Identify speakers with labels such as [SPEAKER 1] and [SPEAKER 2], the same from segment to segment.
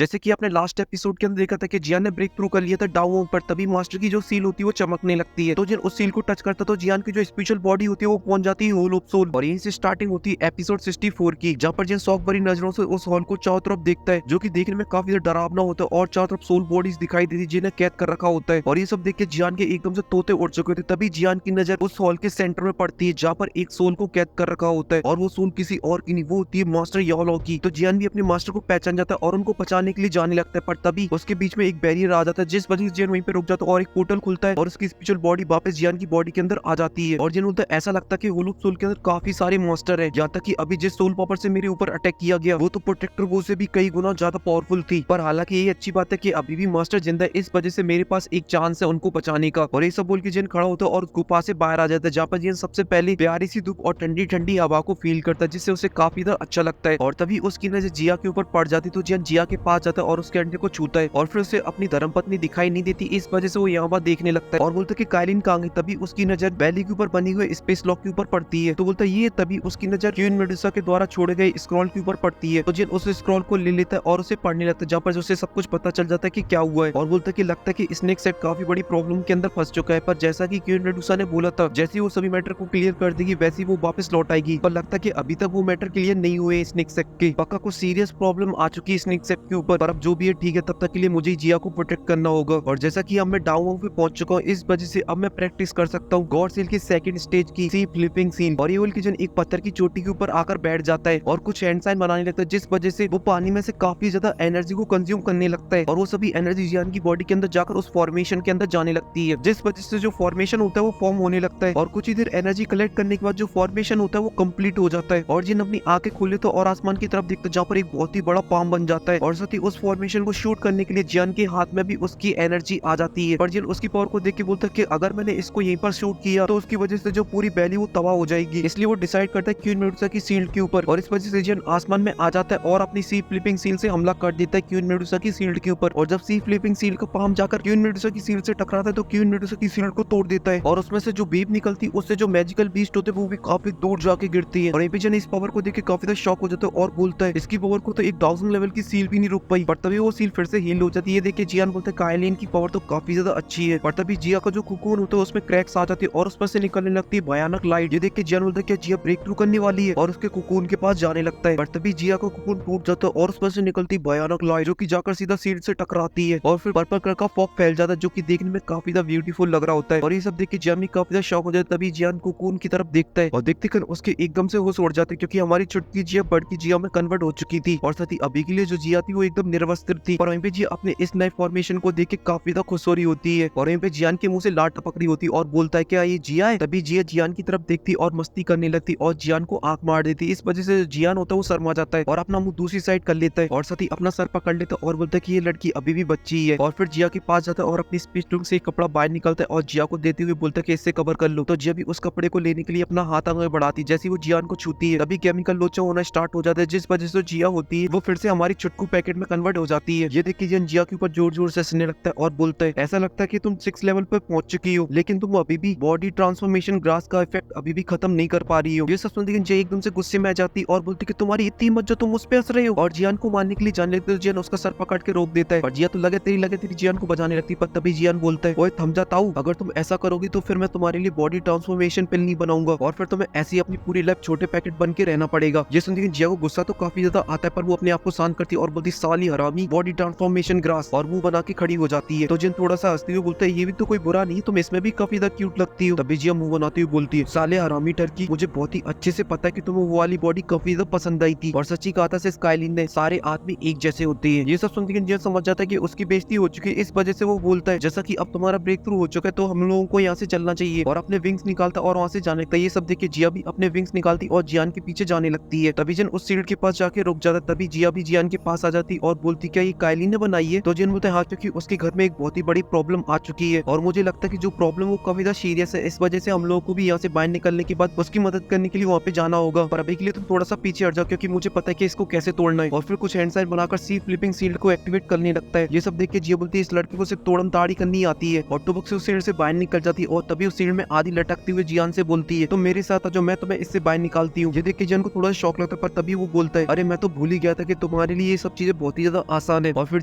[SPEAKER 1] जैसे कि आपने लास्ट एपिसोड के अंदर देखा था कि जियान ने ब्रेक थ्रू कर लिया था डाउन पर, तभी मास्टर की जो सील होती है वो चमकने लगती है। तो जिन उस सील को टच करता तो जियान की जो स्पेशल बॉडी होती है वो पहुंच जाती है होल ऑफ सोल। और यहीं से स्टार्टिंग होती है एपिसोड 64 की, जहाँ पर जिन शौक भरी नजरों से उस हॉल को चारों तरफ देखता है, जो कि देखने में काफी डरावना होता है और चारों तरफ सोल बॉडीज दिखाई देती है जिन्हें कैद कर रखा होता है। और ये सब देख के जियान के एकदम से तोते उड़ चुके थे। तभी जियान की नजर उस हॉल के सेंटर में पड़ती है, जहाँ पर एक सोल को कैद कर रखा होता है, और वो सोल किसी और की नहीं, वो होती है मास्टर यालो की। तो जियान भी अपने मास्टर को पहचान जाता है और उनको बचाने के लिए जाने लगता है, पर तभी उसके बीच में एक बैरियर आ जाता है, जिस वजह से जियान वहीं पे रुक जाता है और एक पोर्टल खुलता है और उसकी स्पेशल बॉडी वापस जियान की बॉडी के अंदर आ जाती है। और जियान बोलता है ऐसा लगता है कि होल ऑफ सोल के अंदर काफी सारे मॉन्स्टर है, यहाँ तक कि अभी जिस सोल पावर से मेरे ऊपर अटैक किया गया वो तो प्रोटेक्टर वो से भी कई गुना ज्यादा पावरफुल थी। पर हालांकि ये अच्छी बात है कि अभी भी मास्टर जिंदा है, इस वजह से मेरे पास एक चांस है उनको बचाने का। और ये सब बोल के जियान खड़ा होता है और गुफा से बाहर आ जाता है, जहाँ पर जियान सबसे पहले प्यारी सी धूप और ठंडी ठंडी हवा को फील करता है, जिससे उसे काफी ज्यादा अच्छा लगता है। और तभी उसकी नजर जिया के ऊपर पड़ जाती, तो जियान जिया के पास जाता है और उसके अंडे को छूता है, और फिर उसे अपनी धर्मपत्नी दिखाई नहीं देती, इस वजह से वो यहाँ पर देखने लगता है और बोलता है कि काइलिन कहाँ गई। तभी उसकी नजर वैली के ऊपर बनी हुई स्पेस लॉक के ऊपर पड़ती है, तो बोलता है ये, तभी उसकी नजर क्वीन मेडुसा के द्वारा छोड़े गए स्क्रॉल के ऊपर पड़ती है। तो जिन उस स्क्रॉल को ले लेता है और उसे पढ़ने लगता है, जहाँ पर उसे सब कुछ पता चल जाता है कि क्या हुआ है। और बोलता है कि लगता है कि स्नेक सेट काफी बड़ी प्रॉब्लम के अंदर फंस चुका है, पर जैसा कि क्वीन मेडुसा ने बोला था, जैसे ही वो सभी मैटर को क्लियर कर देगी वैसे ही वो वापस लौट आएगी। पर लगता है कि अभी तक वो मैटर क्लियर नहीं हुए स्नेक सेट के, पक्का कुछ सीरियस प्रॉब्लम आ चुकी है स्नेक सेट के ऊपर। पर अब जो भी है ठीक है, तब तक के लिए मुझे जिया को प्रोटेक्ट करना होगा। और जैसा कि अब मैं डाउन पे पहुंच चुका हूँ, इस वजह से अब मैं प्रैक्टिस कर सकता हूँ गॉड सील की सेकंड स्टेज की सी फ्लिपिंग सीन। और ये किचन एक पत्थर की चोटी के ऊपर आकर बैठ जाता है और कुछ हैंड साइन बनाने लगता है, जिस वजह से वो पानी में से काफी ज्यादा एनर्जी को कंज्यूम करने लगता है, और वो सभी एनर्जी जियान की बॉडी के अंदर जाकर उस फॉर्मेशन के अंदर जाने लगती है, जिस वजह से जो फॉर्मेशन होता है वो फॉर्म होने लगता है। और कुछ ही देर एनर्जी कलेक्ट करने के बाद जो फॉर्मेशन होता है वो कंप्लीट हो जाता है, और जिन अपनी आंखें खोले तो और आसमान की तरफ देखते, जहाँ पर एक बहुत ही बड़ा पाम बन जाता है। और साथ ही उस फॉर्मेशन को शूट करने के लिए जियान के हाथ में भी उसकी एनर्जी आ जाती है। पर जिन उसकी पावर को देख के बोलता है कि अगर मैंने इसको यहीं पर शूट किया तो उसकी वजह से जो पूरी वैली वो तबाह हो जाएगी, इसलिए वो डिसाइड करता है क्वीन मेडुसा की शील्ड के ऊपर, और इस वजह से जियान आसमान में आ जाता है और अपनी सी फ्लिपिंग सील से हमला कर देता है क्वीन मेडुसा की शील्ड के ऊपर। और जब सी फ्लिपिंग सील का पाम जाकर क्वीन मेडुसा की शील्ड से टकराता है तो क्वीन मेडुसा की शील्ड को तोड़ देता है, और उसमें से जो बीप निकलती है उससे जो मैजिकल बीस्ट होते हैं वो भी काफी दूर जाके गिरती है। और यहीं पे जियान इस पावर को देख के काफी ज्यादा शॉक हो जाता है और बोलता है इसकी पावर को तो 1000 लेवल की सील भी नहीं रोक पाई। पर तभी वो सील फिर से हील हो जाती है। देख के जियान बोलता है काइलिन की पावर तो काफी ज्यादा अच्छी है। पर तभी जिया का जो कुकून होता है उसमें क्रैक्स आ जाती है और उसमें से निकलने लगती है भयानक लाइट। ये देख के जियान बोलता है कि जिया ब्रेक थ्रू करने वाली है, और उसके कुकून के पास जाने लगता है। पर तभी जिया का कुकून टूट जाता है और उसमें से निकलती भयानक लाइट, जो कि जाकर सीधा सील से टकराती है, और फिर पर्पल कलर का फॉग फैल जाता है, जो कि देखने में काफी ज्यादा ब्यूटीफुल लग रहा होता है। और ये सब देख के जियान भी काफी ज्यादा शॉक हो जाता है। तभी जियान कुकून की तरफ देखता है और देखते कर उसके एकदम से होश उड़ जाते, क्योंकि हमारी छुटकी जिया बड़की जिया में कन्वर्ट हो चुकी थी, और साथ ही अभी के लिए जो जिया थी वो एकदम निर्वस्त्र थी। और वहीं पे जिया अपने इस नए फॉर्मेशन को देख के काफी ज्यादा खुश हो रही होती है, और वहीं पे जियान के मुंह से लाट टपक रही होती है और बोलता है क्या ये जिया है। तभी जिया जियान की तरफ देखती और मस्ती करने लगती और जियान को आंख मार देती। इस वजह से जियान होता है वो शर्मा जाता है और अपना मुंह दूसरी साइड कर लेता है, और साथ ही अपना सर पकड़ लेता है और बोलता है कि ये लड़की अभी भी बच्ची ही है। और फिर जिया के पास जाता है और अपनी स्पीच ट्यूब से एक कपड़ा बाहर निकलता है और जिया को देते हुए बोलता है कि इससे कवर कर लो। तो जिया भी उस कपड़े को लेने के लिए अपना हाथ आगे बढ़ाती, जैसे वो जियान को छूती है तभी केमिकल लोचा होना स्टार्ट हो जाता है, जिस वजह से जिया होती है वो फिर से हमारी छुटकू पैकेट में कन्वर्ट हो जाती है। ये देख के जिया के ऊपर जोर जोर से हंसने लगता है और बोलता है ऐसा लगता है कि तुम 6 लेवल पर पहुंच चुकी हो, लेकिन तुम अभी भी बॉडी ट्रांसफॉर्मेशन ग्रास का इफेक्ट अभी भी खत्म नहीं कर पा रही हो। ये सब सुनते जिया एकदम से गुस्से में आ जाती और बोलती कि तुम्हारी इतनी हिम्मत जो तुम उस पे हंस रहे हो, और जियान को मारने के लिए जाने लगती है। जियान उसका सर पकड़ के रोक देता है, और जिया तो लगे तेरी जियान को बजाने लगती है। पर तभी जियान बोलता है ओए थम जा ताऊ, अगर तुम ऐसा करोगी तो फिर मैं तुम्हारे लिए बॉडी ट्रांसफॉर्मेशन पिल नहीं बनाऊंगा, और फिर तुम्हें ऐसी अपनी पूरी लाइफ छोटे पैकेट बन के रहना पड़ेगा। ये सुनते जिया को गुस्सा तो काफी ज्यादा आता है, पर वो अपने आप को शांत करती है और बोलती साली हरामी बॉडी ट्रांसफॉर्मेशन ग्रास, और मुंह बना के खड़ी हो जाती है। तो जिन थोड़ा सा हंसती हुए बोलता है ये भी तो कोई बुरा नहीं, तुम इसमें भी काफी ज्यादा क्यूट लगती हो। तभी जिया मुंह बनाती हुई बोलती है साले हरामी टर्की, मुझे बहुत ही अच्छे से पता है कि तुम्हें वो वाली बॉडी काफी ज्यादा पसंद आई थी, और सच्ची कहा था स्काइलिन ने सारे आदमी एक जैसे होते हैं। ये सब सुनते जिया समझ जाता है कि उसकी बेइज्जती हो चुकी है, इस वजह से वो बोलता है जैसा कि अब तुम्हारा ब्रेक थ्रू हो चुका है तो हम लोगों को यहाँ से चलना चाहिए, और अपने विंग्स निकालता और वहाँ से जाने लगता है। ये सब देख के जिया भी अपने विंग्स निकालती और जियान के पीछे जाने लगती है। तभी जिन उस शील्ड के पास जाके रुक जाता है। तभी जिया भी जियान के पास आ जाती और बोलती क्या ये काइलिन ने बनाई है। तो जिन बोलते हैं हाँ, क्योंकि उसके घर में एक बहुत ही बड़ी प्रॉब्लम आ चुकी है, और मुझे लगता है कि जो प्रॉब्लम वो काफी ज्यादा सीरियस है, इस वजह से हम लोगों को भी यहाँ से बाहर निकलने के बाद उसकी मदद करने के लिए वहाँ पे जाना होगा। पर अभी के लिए तुम थोड़ा सा पीछे हट जाओ, क्योंकि मुझे पता है कि इसको कैसे तोड़ना है। और फिर कुछ हैंड साइन बनाकर सी फ्लिपिंग शील्ड को एक्टिवेट करने लगता है। ये सब देख के जिया बोलती है इस लड़की को सिर्फ तोड़म ताड़ी करनी आती है, और टुबक से उस शील्ड से बाहर निकल जाती है। और तभी उस शील्ड में आधी लटकती हुई जियान से बोलती है तो मेरे साथ जो मैं तुम्हें इससे बाहर निकालती हूँ। ये देख के जियान को थोड़ा शौक लगता है, पर तभी वो बोलता है अरे मैं तो भूल ही गया था कि तुम्हारे लिए ये सब चीजें बहुत बहुत ही ज्यादा आसान है। और फिर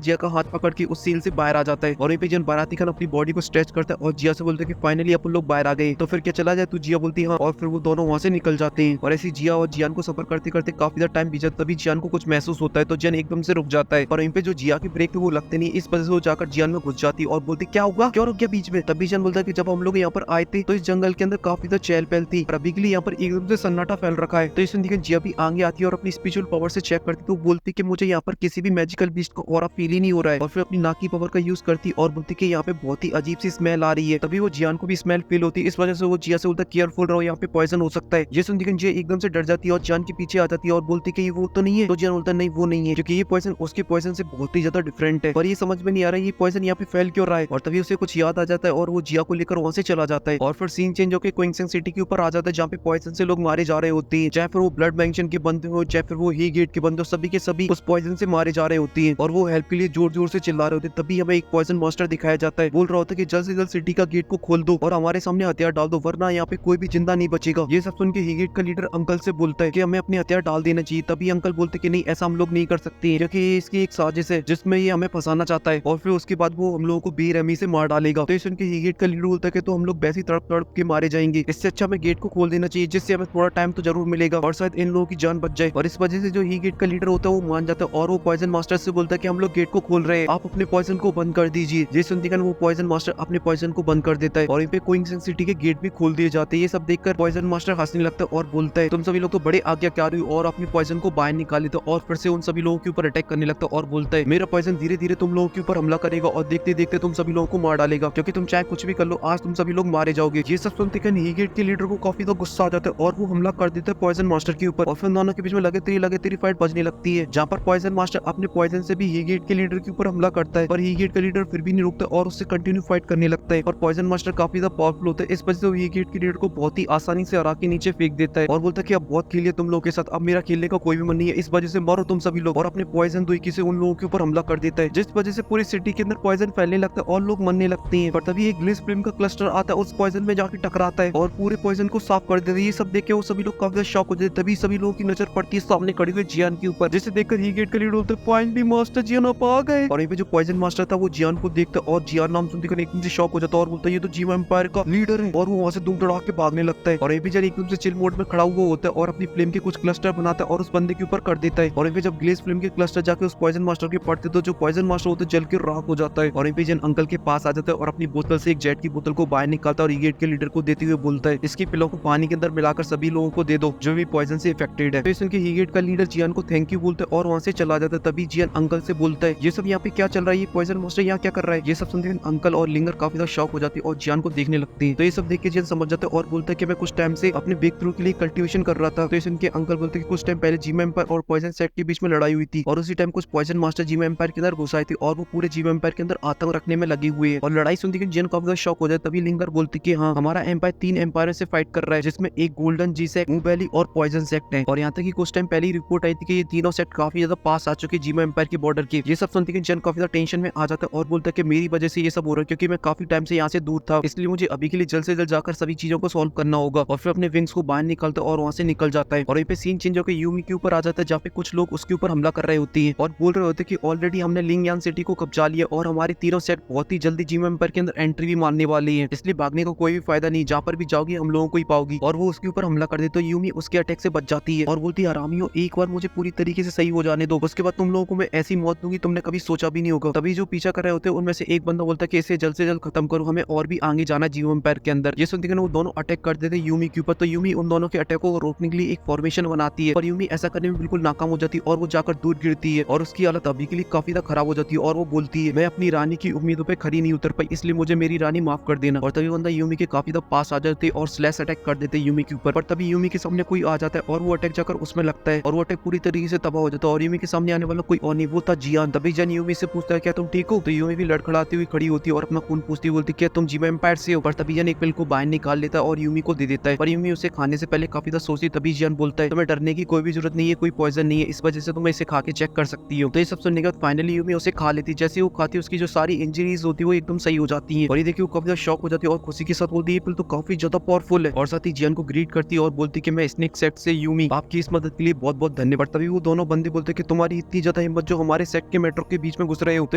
[SPEAKER 1] जिया का हाथ पकड़ के उस सील से बाहर आ जाता है और वहीं पे जियान बाराती खान अपनी बॉडी को स्ट्रेच करता है और जिया से बोलते हैं कि फाइनली अपन लोग बाहर आ गए, तो फिर क्या चला जाए, तो जिया बोलती है हाँ, और फिर वो दोनों वहां से निकल जाते हैं। और ऐसी जिया और जियान को सफर करते करते काफी ज्यादा टाइम बीत जाता है। तभी जियान को कुछ महसूस होता है तो जियान एकदम से रुक जाता है और वहीं पे जो जिया की ब्रेक वो लगते नहीं, इस वजह से वो जाकर जियान में घुस जाती है और बोलती क्या होगा, क्यों रुक गया बीच में। तभी जियान बोलता है कि जब हम लोग यहाँ पर आए थे तो इस जंगल के अंदर काफी ज्यादा चहल पहल थी और अभी के लिए यहाँ पर एकदम से सन्नाटा फैल रखा है। तो इस देखिए जिया भी आगे आती है और अपनी स्पिरिचुअल पावर से चेक करती है, तो बोलती कि मुझे यहाँ पर किसी भी मैजिकल बीस्ट का ऑरा फील ही नहीं हो रहा है। और फिर अपनी नाक की पावर का यूज करती और बोलती कि यहाँ पे बहुत ही अजीब सी स्मेल आ रही है। तभी वो जियान को भी स्मेल फील होती है, इस वजह से वो जिया से बोलता है केयरफुल रहो, यहाँ पे पॉइजन हो सकता है। ये सुन देखिए जिया एकदम से डर जाती है और जियान के पीछे आ जाती है और बोलती कि ये वो तो नहीं है। तो जियान बोलता नहीं वो नहीं है, क्योंकि ये पॉइजन उसके पॉइजन से बहुत ही ज्यादा डिफरेंट है और ये समझ में नहीं आ रहा है ये पॉइजन यहाँ पे फैल क्यों रहा है। और तभी उसे कुछ याद आ जाता है और वो जिया को लेकर वहां से चला जाता है और फिर सीन चेंज होकर क्विंसेंग सिटी के ऊपर आ जाता है, जहाँ पे पॉइजन से लोग मारे जा रहे होते हैं, चाहे फिर वो ब्लड मैंशन के बंदे हो चाहे फिर वो ही गेट के बंदे हो, सभी के सभी उस पॉइजन से मारे जा रहे होते हैं और वो हेल्प के लिए जोर जोर से चिल्ला रहे होते हैं। तभी हमें एक पॉइजन मास्टर दिखाया जाता है, बोल रहा होता है कि जल्द से जल्द सिटी का गेट को खोल दो और हमारे सामने हथियार डाल दो, वरना यहाँ पे कोई भी जिंदा नहीं बचेगा। ये सब सुन के ही गेट का लीडर अंकल से बोलता है कि हमें अपने हथियार डाल देना चाहिए। तभी अंकल बोलते कि नहीं ऐसा हम लोग नहीं कर सकते क्योंकि इसकी एक साजिश है जिसमें ये हमें फंसाना चाहता है और फिर उसके बाद वो हम लोगों को बेरहमी से मार डालेगा। तो सुन के ही गेट का लीडर बोलता है कि तो हम लोग वैसे तड़प तड़प के मारे जाएंगे, इससे अच्छा हमें गेट को खोल देना चाहिए जिससे हमें थोड़ा टाइम तो जरूर मिलेगा और शायद इन लोगों की जान बच जाए। और इस वजह से जो ही गेट का लीडर होता है वो मान जाता है और वो पॉइजन मास्टर से बोलता है कि हम लोग गेट को खोल रहे हैं, आप अपने पॉइजन को बंद कर दीजिए। ये सुनते वो पॉइजन मास्टर अपने पॉइजन को बंद कर देता है और वहीं पे क्विंसेंग सिटी के गेट भी खोल दिए जाते हैं। ये सब देखकर पॉइजन मास्टर हंसने लगता है और बोलता है तुम सभी लोग तो बड़े आज्ञाकारी हो, और अपने पॉइजन को बाहर निकाले तो और फिर से उन सभी लोगों के ऊपर अटैक करने लगता है और बोलता है मेरा पॉइजन धीरे धीरे तुम लोगों के ऊपर हमला करेगा और देखते देखते तुम सभी लोगों को मार डालेगा, क्योंकि तुम चाहे कुछ भी कर लो आज तुम सभी लोग मारे जाओगे। ये सब सुनते ही गेट के लीडर को काफी तो गुस्सा आ जाता है और वो हमला कर देता है पॉइजन मास्टर के ऊपर और फिर दोनों के बीच में लगे तेरी फाइट बजने लगती है, जहाँ पर पॉइजन मास्टर अपने पॉइजन से भी ही गेट के लीडर के ऊपर हमला करता है पर ही गेट का लीडर फिर भी नहीं रुकता और उससे कंटिन्यू फाइट करने लगता है। और पॉइजन मास्टर काफी ज्यादा पावरफुल होता है, इस वजह से वो ही गेट के लीडर को बहुत ही आसानी से हरा के नीचे फेंक देता है और बोलता है कि अब बहुत खेलिए तुम लोगों के साथ, अब मेरा खेलने का कोई भी मन नहीं है, इस वजह से मरो तुम सभी लोग। और अपने पॉइजन दुईकी से उन लोगों के ऊपर हमला कर देता है जिस वजह से पूरी सिटी के अंदर पॉइजन फैलने लगता है और लोग मरने लगते हैं। पर तभी एक ग्लिस फ्लेम का क्लस्टर आता है, उस पॉइजन में जाके टकराता है और पूरे पॉइजन को साफ कर देता है। ये सब देख के वो सभी लोग काफी शॉक हो जाते हैं। तभी सभी लोगों की नजर पड़ती है सामने खड़ी हुई जियान के ऊपर, जिसे देखकर ही गेट का लीडर बोलता है फाइनली मास्टर जियान आप आ गए। और यहाँ पे जो पॉइजन मास्टर था वो जियान को देखता है और जियान नाम सुनते ही एकदम से शॉक हो जाता है और बोलता है ये तो जीवा एम्पायर का लीडर है और वो वहां से धूम धड़ाक के भागने लगता है। और ये भी जब एकदम से चिल मोड में खड़ा हुआ होता है और अपनी फ्लेम के कुछ क्लस्टर बनाता है और उस बंदे के ऊपर कर देता है। और ये जब ग्लेस फ्लेम के क्लस्टर जाके उस पॉइजन मास्टर के पड़ते तो जो पॉइजन मास्टर होता है जल के राख हो जाता है। और ये जन अंकल के पास आ जाता है और अपनी बोतल से एक जेट की बोतल को बाहर निकालता है और गेट के लीडर को देते हुए बोलता है इसकी पिलो को पानी के अंदर मिलाकर सभी लोगों को दे दो जो भी पॉइजन से इफेक्टेड है। तो सुन के हीगेट का लीडर जियान को थैंक यू बोलता है और वहां से चला जाता है। तभी जियान अंकल से बोलता है ये सब यहाँ पे क्या चल रहा है, ये पॉइजन मास्टर यहाँ क्या कर रहा है। ये सब सुनते अंकल और लिंगर काफी ज्यादा शॉक हो जाती है और जियान को देखने लगती है। तो ये सब देख के जियान समझ जाता है और बोलता है कि मैं कुछ टाइम से अपने ब्रेक थ्रू के लिए कल्टीवेशन कर रहा था। तो इनके अंकल बोलते हैं कि कुछ टाइम पहले जीमा एम्पायर और पॉइजन सेट के बीच में लड़ाई हुई थी और उसी टाइम कुछ पॉइजन मास्टर जीमा एम्पायर के अंदर घुस आए थे और वो पूरे जीमा एम्पायर के अंदर आतंक रखने में लगी हुई है। और लड़ाई सुनती जियान काफी ज्यादा शॉक हो जाए। तभी लिंगर बोलती कि हाँ हमारा एम्पायर 3 एम्पायर से फाइट कर रहा है जिसमें एक गोल्डन जी सेक्ट, मूव वैली और पॉइजन सेक्ट है। और यहाँ तक कि कुछ टाइम पहले रिपोर्ट आई थी कि ये तीनों सेक्ट काफी ज्यादा पास आ चुके जीमा एम्पायर के बॉर्डर के। ये सब सुनती जियान काफी ज्यादा टेंशन में आ जाता है और बोलता है कि मेरी वजह से ये सब हो रहा है क्योंकि मैं काफी टाइम से यहाँ से दूर था, इसलिए मुझे अभी के लिए जल्द से जल्द जाकर सभी चीजों को सॉल्व करना होगा। और फिर अपने विंग्स को बाहर निकालता है और वहाँ से निकल जाता है। और यहाँ पे सीन चेंज होकर यूमी के ऊपर आ जाता है जहाँ पे कुछ लोग उसके ऊपर हमला कर रहे होती है और बोल रहे होते हैं कि ऑलरेडी हमने लिंगयान सिटी को कब्जा लिया और हमारे तीनों सेट बहुत ही जल्दी जीमा एम्पायर के अंदर एंट्री भी मारने वाली है, इसलिए भागने का कोई भी फायदा नहीं, जहाँ पर भी जाओगी हम लोगों को ही पाओगी। और वो उसके ऊपर हमला कर दे तो यूमी उसके अटैक से बच जाती है और बोलती है आरामियों एक बार मुझे पूरी तरीके से सही हो जाने दो, उसके बाद तुम लोगों को मैं ऐसी मौत दूंगी तुमने कभी सोचा भी नहीं होगा। तभी जो पीछा कर रहे होते हैं उनमें से एक बंदा बोलता है कि इसे जल्द से जल्द खत्म करो, हमें और भी आगे जाना जीमा एम्पायर के अंदर। ये सुनते वो दोनों अटैक कर देते यूमी के ऊपर। तो यूमी उन दोनों के अटैक को रोकने के लिए एक फॉर्मेशन बनाती है और यूमी ऐसा करने में बिल्कुल नाकाम हो जाती है और वो जाकर दूर गिरती है और उसकी हालत अभी के लिए काफी ज्यादा खराब हो जाती है और वो बोलती है मैं अपनी रानी की उम्मीदों पे खरी नहीं उतर पाई, इसलिए मुझे मेरी रानी माफ कर देना। और तभी बंदा यूमी के काफी ज्यादा पास आ जाते और स्लैश अटैक कर देते यूमी के ऊपर। पर तभी यूमी के सामने कोई आ जाता है और वो अटैक जाकर उसमें लगता है और वो अटैक पूरी तरीके से तबाह हो जाता है और यूमी के सामने आने वाला कोई और नहीं, वो था जियान। तभी जियान यूमी से पूछता है क्या तुम ठीक हो। तो यूमी भी लड़खड़ाती हुई खड़ी होती है और अपना खून पूछती बोलती क्या तुम जीमा एम्पायर से हो। पर तभी जियान एक पिल को बाहर निकाल लेता है और यूमी को दे देता है। पर यूमी उसे खाने से पहले काफी ज्यादा सोचती। तभी जियान बोलता है तुम्हें डरने की कोई भी जरूरत नहीं है, कोई पॉइजन नहीं है, इस वजह से तुम इसे खा के चेक कर सकती हो। तो ये सब सुनने के बाद फाइनली यूमी उसे खा लेती। जैसे वो खाती उसकी जो सारी इंजरीज होती है वो एकदम सही हो जाती है और ये देखिए वो काफी ज्यादा शॉक हो जाती है और खुशी के साथ बोलती है पिल तो काफी ज्यादा पावरफुल है। और साथ ही जियान को ग्रीट करती है और बोलती कि मैं स्नेक सेट से यूमी आपकी इस मदद के लिए बहुत बहुत धन्यवाद। तभी वो दोनों बंदे बोलते कि तुम्हारी इतनी ज्यादा हिम्मत जो हमारे सेक्ट के मेट्रो के बीच में घुस रहे हो। तो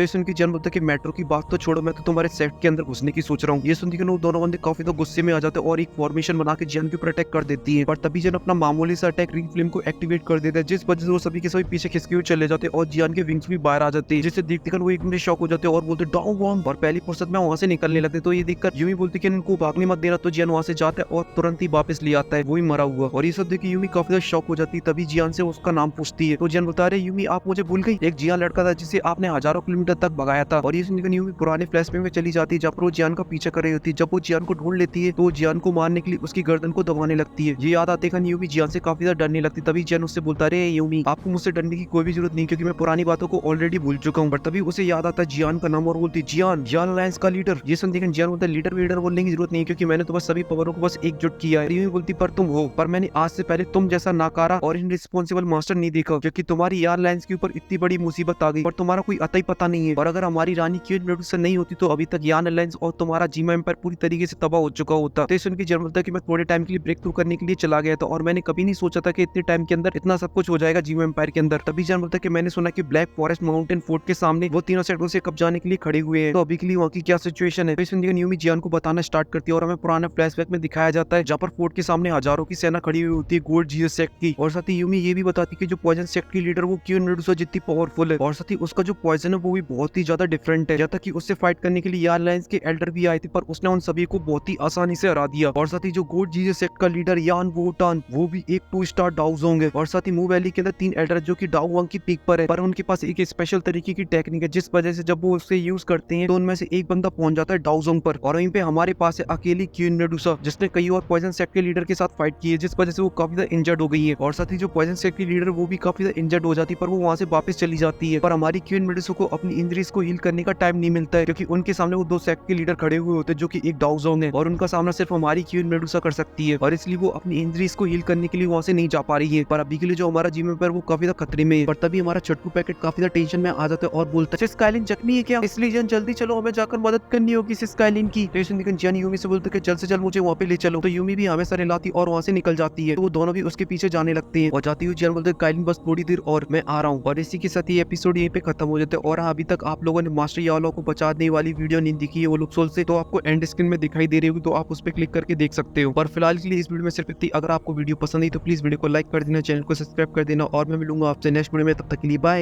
[SPEAKER 1] ये सुन के जियान बोलता है कि मेट्रो की बात तो छोड़ो, मैं तो तुम्हारे सेक्ट के अंदर घुसने की सोच रहा हूँ। ये सुन के दोनों बंदे काफी तो गुस्से में आ जाते हैं और एक फॉर्मेशन बना के जियान के ऊपर अटैक कर देती है। पर तभी जियान अपना मामूली सा अटैक रिंग फ्लेम को एक्टिवेट कर देता है, जिस वजह से वो सभी के सभी पीछे खिसके हुए चले जाते हैं और जियान के विंग्स भी बाहर आ जाते हैं, जिसे देखकर वो एक मिनट शॉक हो जाते हैं और बोलते डाउन वांग, और पहली फुर्सत में वहां से निकलने लगते। तो ये देखकर यूमी बोलती कि इनको भागने मत देना। तो जियान वहां से जाता है और तुरंत ही वापस ले आता है वही मरा हुआ। और ये सब देख यूमी काफी ज्यादा शॉक हो जाती है। तभी जियान से उसका नाम पूछती है। तो जियान बता रहे यूमी आप मुझे भूल गई, एक जियान लड़का था जिसे आपने हजारों किलोमीटर तक भगाया था। और ये सुनकर यूमी पुराने फ्लैशबैक में चली जाती है जब वो जियान का पीछा कर रही होती है। जब वो जियान को ढूंढ लेती है तो जियान को मारने के लिए उसकी गर्दन को दबाने लगती है। ये याद आते का यूमी जियान से काफी ज्यादा डरने लगती। तभी जियान उससे बोलता है यूमी आपको मुझसे डरने की कोई भी जरूरत नहीं, क्योंकि मैं पुरानी बातों को ऑलरेडी भूल चुका हूँ। पर तभी उसे याद आता है जियान का नाम और बोलती जियान, जियान अलायंस का लीडर। ये सुन देखकर जियान बोलता है लीडर वीडर बोलने की जरूरत नहीं, क्योंकि मैंने तो बस सभी पावरों को बस एकजुट किया है। यूमी बोलती पर तुम हो, पर मैंने आज से पहले तुम जैसा नाकारा और इनरिस्पॉन्सिबल मास्टर नहीं देखा, क्योंकि तुम्हारी यार लाइंस के ऊपर इतनी बड़ी मुसीबत आ गई पर तुम्हारा कोई अता ही पता नहीं है। और अगर हमारी रानी क्वीन मेडुसा नहीं होती तो अभी तक यान अलायंस और तुम्हारा जीमा एम्पायर पूरी तरीके से तबाह हो चुका होता। तो सुन के जियान बोलता है कि मैं थोड़े टाइम के लिए ब्रेक थ्रू करने के लिए चला गया था और मैंने कभी नहीं सोचा था कि इतने टाइम के अंदर इतना सब कुछ हो जाएगा जीमा एम्पायर के अंदर। तभी जियान बोलता है कि मैंने सुना कि ब्लैक फॉरेस्ट माउंटेन फोर्ट के सामने वो तीनों सेक्टरों से कब जाने के लिए खड़े हुए हैं, तो अभी के लिए वहाँ की क्या सिचुएशन है। तो सुन के यूमी जियान को बताना स्टार्ट करती है और हमें पुराना फ्लैशबैक में दिखाया जाता है जहाँ पर फोर्ट के सामने हजारों की सेना खड़ी हुई होती है गोल्ड जीएस सेक्ट की। और साथ ही यूमी ये भी बताती है कि जो पॉइजन सेक्ट की लीडर वो क्वीन मेडुसा जितनी पावरफुल है और साथ ही उसका जो पॉइजन है वो भी बहुत ही ज्यादा डिफरेंट है। जहाँ तक कि उससे फाइट करने के लिए यार लाइंस के एल्डर भी आए थे पर उसने उन सभी को बहुत ही आसानी से हरा दिया। और साथ ही जो गोल्ड जीएस सेक्ट का लीडर यान वोटान वो भी एक 2 स्टार डाउजोंग है। और साथ ही मू वैली के अंदर 3 एल्डर जो कि डाउवांग की पीक पर है, पर उनके पास एक स्पेशल तरीके की टेक्निक है जिस वजह से जब वो उसे यूज करते हैं तो उनमें से एक बंदा पहुंच जाता है डाउजोंग पर। और वहीं पे हमारे पास है अकेली क्वीन मेडुसा जिसने कई और पॉइजन सेक्ट के लीडर के साथ फाइट की है, जिस वजह से वो काफी ज्यादा इंजर्ड हो गई है। और साथ ही जो पॉइजन सेक्ट की लीडर वो भी काफी ज्यादा इंजर्ड हो जाती है पर वो वहां से वापस चली जाती है। पर हमारी क्वीन मेडुसा को अपनी इंजरीज को हील करने का टाइम नहीं मिलता है, क्योंकि उनके सामने वो 2 सेक्ट के लीडर खड़े हुए होते हैं जो कि एक डाउजोंग है और उनका सामना सिर्फ हमारी क्वीन मेडुसा कर सकती है। और इसलिए वो अपनी इंजरीज को हील करने के लिए वहां से नहीं जा पा रही है। पर अभी के लिए जो हमारा जीम एम्पायर वो काफी ज्यादा खतरे में है। पर तभी हमारा छटकू पैकेट काफी ज्यादा टेंशन में आ जाता है और बोलता है स्काइलिन जख्मी है क्या, इसलिए जन जल्दी चलो हमें जाकर मदद करनी होगी स्काइलिन की। तो जियान यूमी से बोलते जल्द से जल्द मुझे वहाँ पे ले चलो। तो यूमी भी हमें सारे लाती और वहाँ से निकल जाती है। तो वो दोनों भी उसके पीछे जाने लगते हैं और जाती हुई जियान बोलते हैं काइलिन बस थोड़ी देर और मैं आ रहा हूँ। और इसी के साथ ये एपिसोड यहीं पे खत्म हो जाता है। और अभी तक आप लोगों ने मास्टर यालो को बचाने वाली वीडियो नहीं दिखी है वो लोग सोल से, तो आपको एंड स्क्रीन में दिखाई दे रही होगी, तो आप उस पर क्लिक करके देख सकते हो। पर फिलहाल के लिए इस वीडियो में सिर्फ इतनी। अगर आपको वीडियो पसंद आई तो प्लीज वीडियो को लाइक कर देना, चैनल को सब्सक्राइब कर देना और मैं मिलूंगा आपसे नेक्स्ट वीडियो में। तब तक के लिए बाय।